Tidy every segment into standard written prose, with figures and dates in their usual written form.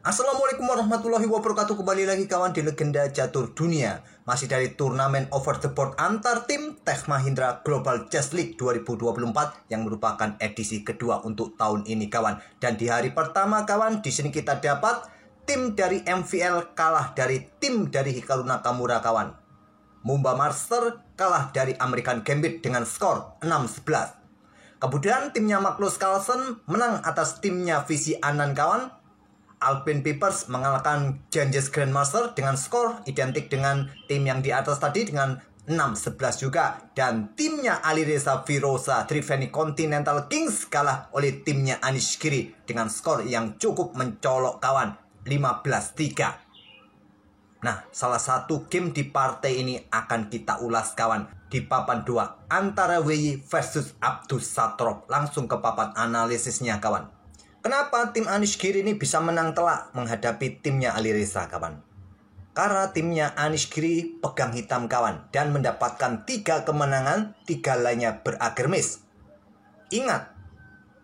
Assalamualaikum warahmatullahi wabarakatuh. Kembali lagi kawan di Legenda Catur Dunia. Masih dari turnamen over the board antar tim Tech Mahindra Global Chess League 2024 yang merupakan edisi kedua untuk tahun ini kawan. Dan di hari pertama kawan, di sini kita dapat tim dari MVL kalah dari tim dari Hikaru Nakamura kawan. Mumba Master kalah dari American Gambit dengan skor 6-11. Kemudian timnya Magnus Carlsen menang atas timnya Visi Anand kawan. Alpine Papers mengalahkan Ganges Grandmaster dengan skor identik dengan tim yang di atas tadi dengan 6-11 juga. Dan timnya Alireza Firoza Triveni Continental Kings kalah oleh timnya Anish Giri dengan skor yang cukup mencolok kawan, 15-3. Nah, salah satu game di partai ini akan kita ulas kawan di papan 2 antara Wei versus Abdus Satrov. Langsung ke papan analisisnya kawan. Kenapa tim Anish Giri ini bisa menang telak menghadapi timnya Alireza kawan? Karena timnya Anish Giri pegang hitam kawan dan mendapatkan 3 kemenangan, 3 lainnya berakhir miss. Ingat,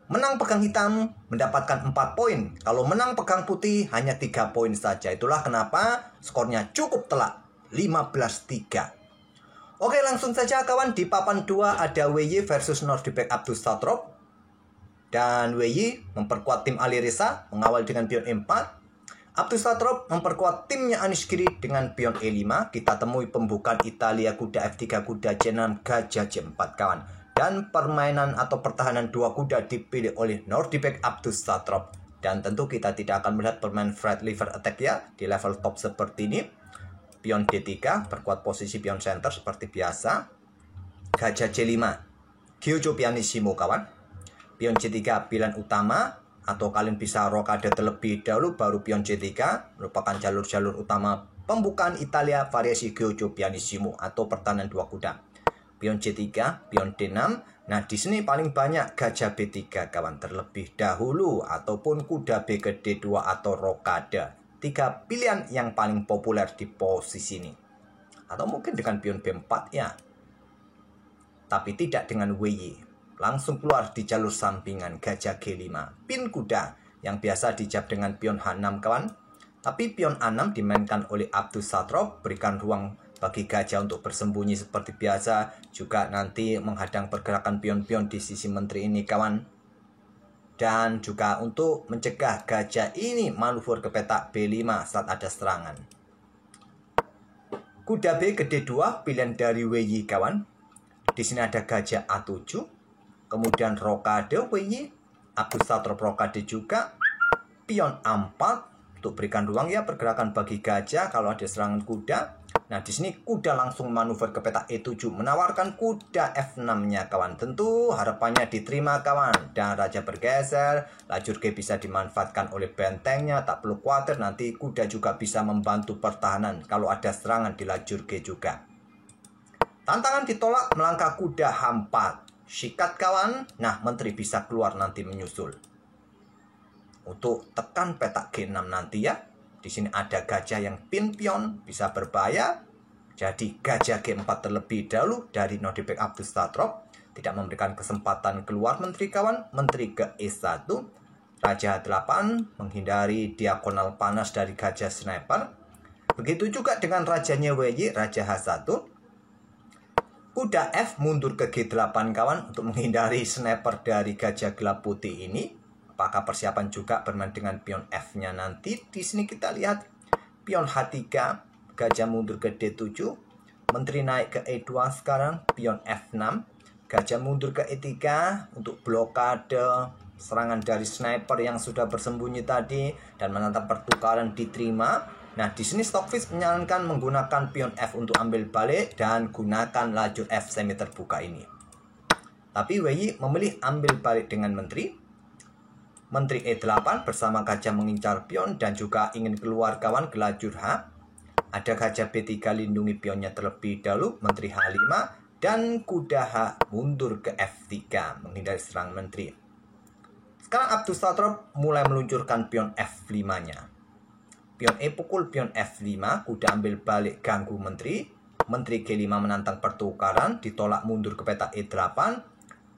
menang pegang hitam mendapatkan 4 poin. Kalau menang pegang putih hanya 3 poin saja. Itulah kenapa skornya cukup telak, 15-3. Oke, langsung saja kawan, di papan 2 ada WY versus Nordibek Abdus Satrov. Dan WY memperkuat tim Alireza mengawal dengan pion E4. Abdus Satrov memperkuat timnya Anish Giri dengan pion E5. Kita temui pembukaan Italia kuda F3, kuda C6, gajah C4 kawan. Dan permainan atau pertahanan 2 kuda dipilih oleh Nordibek Abdus Satrov. Dan tentu kita tidak akan melihat permainan Fred Liver Attack ya di level top seperti ini. Pion D3 perkuat posisi pion center seperti biasa. Gajah C5 Gyujo Pianissimo kawan. Pion C3 pilihan utama, atau kalian bisa rokade terlebih dahulu baru pion C3, merupakan jalur-jalur utama pembukaan Italia variasi Gyujo Pianissimo atau pertahanan 2 kuda. Pion C3, pion D6. Nah, di sini paling banyak gajah B3 kawan terlebih dahulu, ataupun kuda B ke D2 atau rokade. 3 pilihan yang paling populer di posisi ini. Atau mungkin dengan pion B4 ya. Tapi tidak dengan WY. Langsung keluar di jalur sampingan gajah G5. Pin kuda yang biasa dijab dengan pion H6 kawan. Tapi pion A6 dimainkan oleh Abdus Satrov. Berikan ruang bagi gajah untuk bersembunyi seperti biasa. Juga nanti menghadang pergerakan pion-pion di sisi menteri ini kawan. Dan juga untuk mencegah gajah ini manuver ke petak B5 saat ada serangan. Kuda B ke D2 pilihan dari WY kawan. Di sini ada gajah A7. Kemudian rokade WY, Abdus Satrov rokade juga. Pion A4 untuk berikan ruang ya pergerakan bagi gajah kalau ada serangan kuda. Nah, di sini kuda langsung manuver ke petak E7 menawarkan kuda F6-nya kawan. Tentu harapannya diterima kawan. Dan raja bergeser, lajur G bisa dimanfaatkan oleh bentengnya, tak perlu khawatir nanti kuda juga bisa membantu pertahanan kalau ada serangan di lajur G juga. Tantangan ditolak melangkah kuda H4. Sikat kawan. Nah, menteri bisa keluar nanti menyusul. Untuk tekan petak G6 nanti ya. Di sini ada gajah yang pin pion bisa berbahaya. Jadi gajah G4 terlebih dahulu dari Nordibek Abdus Satrov. Tidak memberikan kesempatan keluar menteri kawan. Menteri ke E1. Raja H8 menghindari diagonal panas dari gajah sniper. Begitu juga dengan rajanya WY, Raja H1. Kuda F mundur ke G8 kawan untuk menghindari sniper dari gajah gelap putih ini. Apakah persiapan juga bermain dengan pion F-nya nanti? Di sini kita lihat pion H3, gajah mundur ke D7, menteri naik ke E2 sekarang, pion F6, gajah mundur ke E3 untuk blokade serangan dari sniper yang sudah bersembunyi tadi dan menantang pertukaran diterima. Nah, di sini Stockfish menyarankan menggunakan pion F untuk ambil balik dan gunakan lajur F semi terbuka ini. Tapi WY memilih ambil balik dengan menteri. Menteri E8 bersama gajah mengincar pion dan juga ingin keluar kawan ke lajur H. Ada gajah B3 lindungi pionnya terlebih dahulu, menteri H5 dan kuda H mundur ke F3 menghindari serangan menteri. Sekarang Abdus Satrov mulai meluncurkan pion F5-nya. Pion E pukul pion F5, kuda ambil balik ganggu menteri. Menteri G5 menantang pertukaran, ditolak mundur ke petak E8.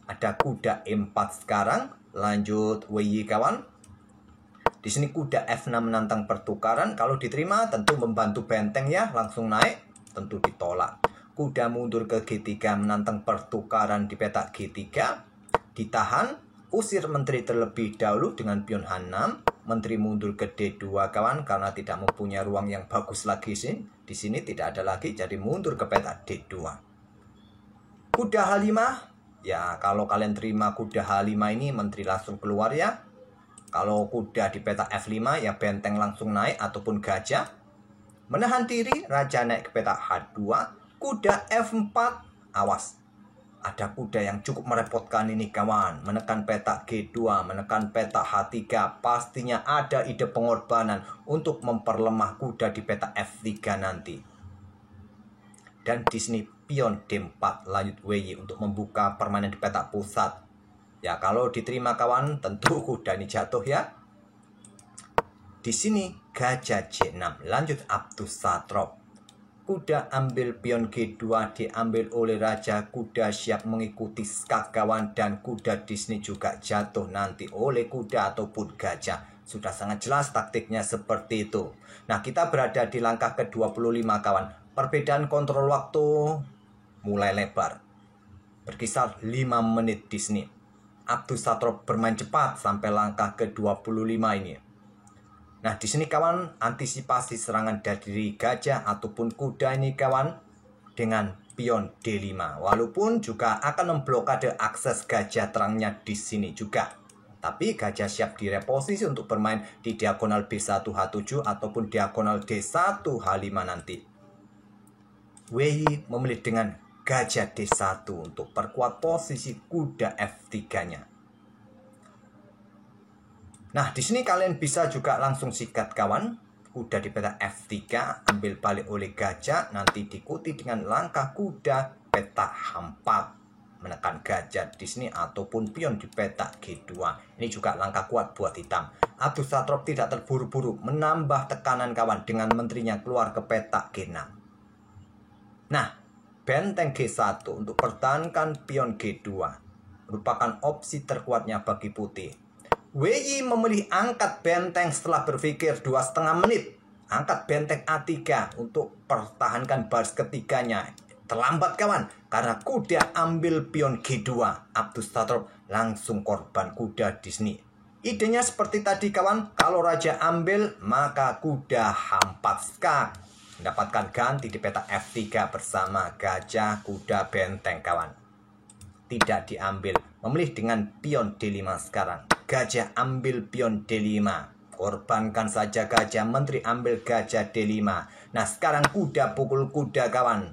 Ada kuda E4 sekarang, lanjut WY kawan. Di sini kuda F6 menantang pertukaran. Kalau diterima tentu membantu benteng ya, langsung naik. Tentu ditolak. Kuda mundur ke G3 menantang pertukaran di peta G3. Ditahan. Usir menteri terlebih dahulu dengan pion H6. Menteri mundur ke D2 kawan, karena tidak mempunyai ruang yang bagus lagi sih. Di sini tidak ada lagi, jadi mundur ke peta D2. Kuda H5. Ya, kalau kalian terima kuda H5 ini, menteri langsung keluar ya. Kalau kuda di peta F5 ya benteng langsung naik ataupun gajah. Menahan diri, raja naik ke peta H2. Kuda F4, awas. Ada kuda yang cukup merepotkan ini kawan. Menekan peta G2, menekan peta H3. Pastinya ada ide pengorbanan untuk memperlemah kuda di peta F3 nanti. Dan di sini pion D4 lanjut WY untuk membuka permainan di peta pusat. Ya, kalau diterima kawan, tentu kuda ini jatuh ya. Di sini gajah C6 lanjut Abdus Satrop. Kuda ambil pion G2 diambil oleh raja. Kuda siap mengikuti skak kawan, dan kuda di sini juga jatuh nanti oleh kuda ataupun gajah. Sudah sangat jelas taktiknya seperti itu. Nah, kita berada di langkah ke-25 kawan. Perbedaan kontrol waktu mulai lebar. Berkisar 5 menit di sini. Abdus Satrop bermain cepat sampai langkah ke-25 ini. Nah, di sini kawan, antisipasi serangan dari gajah ataupun kuda ini kawan dengan pion D5. Walaupun juga akan memblokade akses gajah terangnya di sini juga. Tapi gajah siap direposisi untuk bermain di diagonal B1 H7 ataupun diagonal D1 H5 nanti. WY memilih dengan gajah D1 untuk perkuat posisi kuda F3-nya. Nah, di sini kalian bisa juga langsung sikat kawan. Kuda di peta F3 ambil balik oleh gajah, nanti diikuti dengan langkah kuda peta H4 menekan gajah di sini ataupun pion di peta G2. Ini juga langkah kuat buat hitam. Abdus Satrop tidak terburu-buru menambah tekanan kawan dengan menterinya keluar ke peta G6. Nah, benteng G1 untuk pertahankan pion G2 merupakan opsi terkuatnya bagi putih. WY memilih angkat benteng setelah berpikir 2,5 menit. Angkat benteng A3 untuk pertahankan baris ketiganya. Terlambat kawan, karena kuda ambil pion G2. Abdus Satrop langsung korban kuda di sini. Idenya seperti tadi kawan, kalau raja ambil maka kuda H4 skak. Mendapatkan ganti di peta F3 bersama gajah, kuda, benteng kawan. Tidak diambil, memilih dengan pion D5 sekarang. Gajah ambil pion D5. Korbankan saja gajah, menteri ambil gajah D5. Nah, sekarang kuda pukul kuda kawan.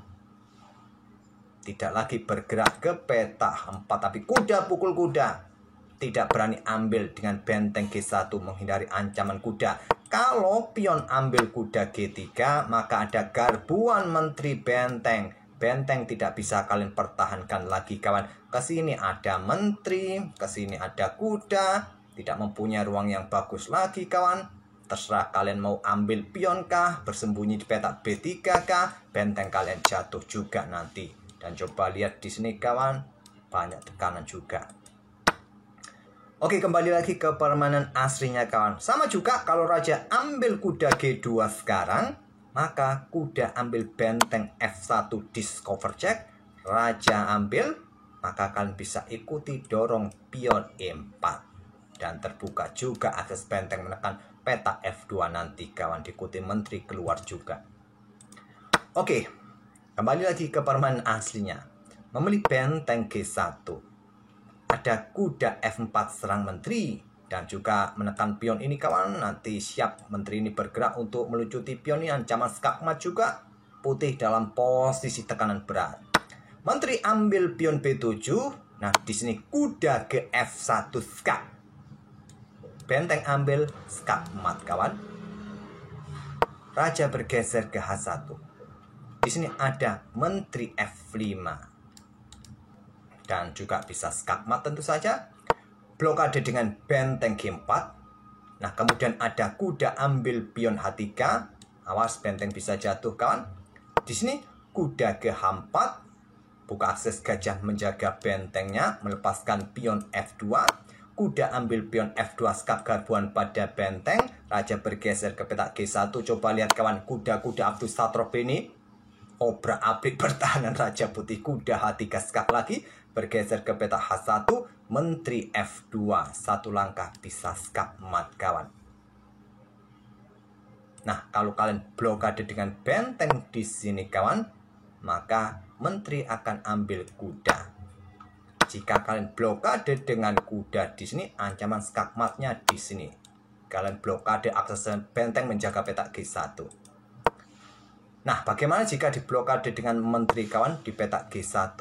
Tidak lagi bergerak ke peta H4, tapi kuda pukul kuda. Tidak berani ambil dengan benteng G1 menghindari ancaman kuda. Kalau pion ambil kuda G3, maka ada garbuan menteri benteng. Benteng tidak bisa kalian pertahankan lagi kawan. Kesini ada menteri, kesini ada kuda. Tidak mempunyai ruang yang bagus lagi kawan. Terserah kalian mau ambil pion kah, bersembunyi di peta B3 kah, benteng kalian jatuh juga nanti. Dan coba lihat di sini kawan, banyak tekanan juga. Oke, kembali lagi ke permainan aslinya kawan. Sama juga kalau raja ambil kuda G2 sekarang, maka kuda ambil benteng F1 discover check. Raja ambil, maka kalian bisa ikuti dorong pion E4. Dan terbuka juga akses benteng menekan peta F2 nanti kawan. Diikuti menteri keluar juga. Oke, kembali lagi ke permainan aslinya. Memilih benteng G1. Ada kuda F4 serang menteri. Dan juga menekan pion ini kawan. Nanti siap menteri ini bergerak untuk melucuti pion ini. Ancaman skakmat juga. Putih dalam posisi tekanan berat. Menteri ambil pion B7. Nah, di sini kuda ke F1 skak. Benteng ambil skakmat kawan. Raja bergeser ke H1. Di sini ada menteri F5. Dan juga bisa skakmat tentu saja. Blokade dengan benteng G4. Nah, kemudian ada kuda ambil pion H3. Awas, benteng bisa jatuh kawan. Di sini kuda ke H4. Buka akses gajah menjaga bentengnya. Melepaskan pion F2. kuda ambil pion F2 skak garbuan pada benteng. Raja bergeser ke petak G1. Coba lihat kawan, kuda-kuda Abdus Satrop ini obrak-abrik pertahanan Raja Putih. Kuda H3 skak lagi bergeser ke petak H1. Menteri F2 satu langkah bisa skak mat kawan. Nah, kalau kalian blokade dengan benteng di sini kawan, maka menteri akan ambil kuda. Jika kalian blokade dengan kuda di sini, ancaman skakmatnya di sini. Kalian blokade akses benteng menjaga petak G1. Nah, bagaimana jika diblokade dengan menteri kawan di petak G1?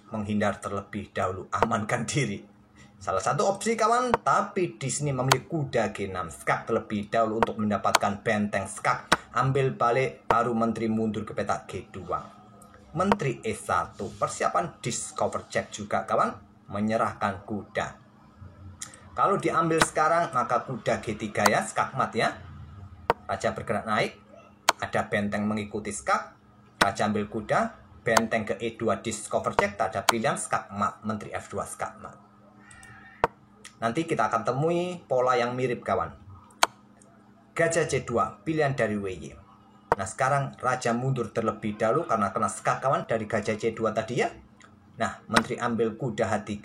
Menghindar terlebih dahulu, amankan diri. Salah satu opsi kawan, tapi di sini memilih kuda G6 skak terlebih dahulu untuk mendapatkan benteng skak. Ambil balik, baru menteri mundur ke petak G2. Menteri E1, persiapan discover check juga kawan, menyerahkan kuda. Kalau diambil sekarang, maka kuda G3 ya, skak mat ya. Raja bergerak naik, ada benteng mengikuti skak. Raja ambil kuda, benteng ke E2 discover check, tak ada pilihan skak mat, menteri F2 skak mat. Nanti kita akan temui pola yang mirip kawan. Gajah C2, pilihan dari WY. Nah, sekarang raja mundur terlebih dahulu karena kena skak kawan dari gajah C2 tadi ya. Nah, menteri ambil kuda H3,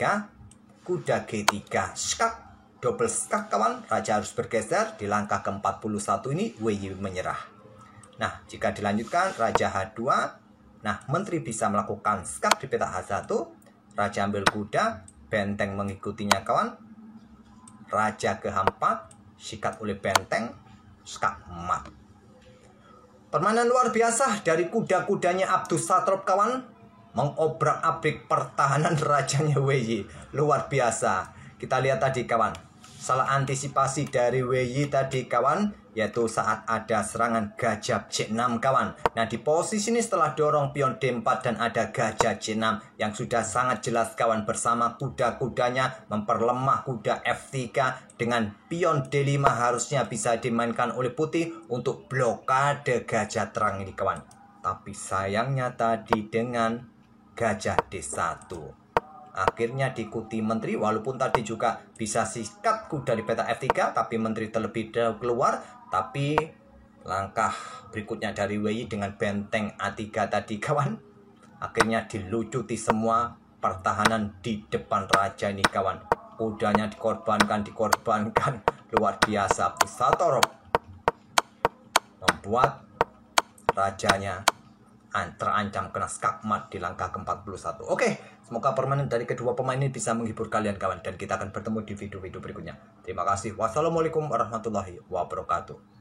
kuda G3 skak, double skak kawan. Raja harus bergeser di langkah ke-41 ini, WY menyerah. Nah, jika dilanjutkan raja H2, nah menteri bisa melakukan skak di petak H1. Raja ambil kuda, benteng mengikutinya kawan. Raja ke H4, sikat oleh benteng, skak mat. Permainan luar biasa dari kuda-kudanya Abdus Satrop kawan. Mengobrak-abrik pertahanan rajanya WY. Luar biasa. Kita lihat tadi kawan. Salah antisipasi dari WY tadi kawan, yaitu saat ada serangan gajah C6 kawan. Nah, di posisi ini setelah dorong pion D4 dan ada gajah C6 yang sudah sangat jelas kawan, bersama kuda-kudanya memperlemah kuda F3 dengan pion D5 harusnya bisa dimainkan oleh putih untuk blokade gajah terang ini kawan. Tapi sayangnya tadi dengan gajah D1. Akhirnya diikuti menteri, walaupun tadi juga bisa sikat kuda di peta F3, tapi menteri terlebih dahulu keluar. Tapi langkah berikutnya dari WY dengan benteng A3 tadi kawan, akhirnya dilucuti semua pertahanan di depan raja ini kawan. Kudanya dikorbankan. Luar biasa. Abdus Satrop membuat rajanya terancam kena skak mat di langkah ke-41. Oke, semoga permainan dari kedua pemain ini bisa menghibur kalian kawan, dan kita akan bertemu di video-video berikutnya. Terima kasih. Wassalamualaikum warahmatullahi wabarakatuh.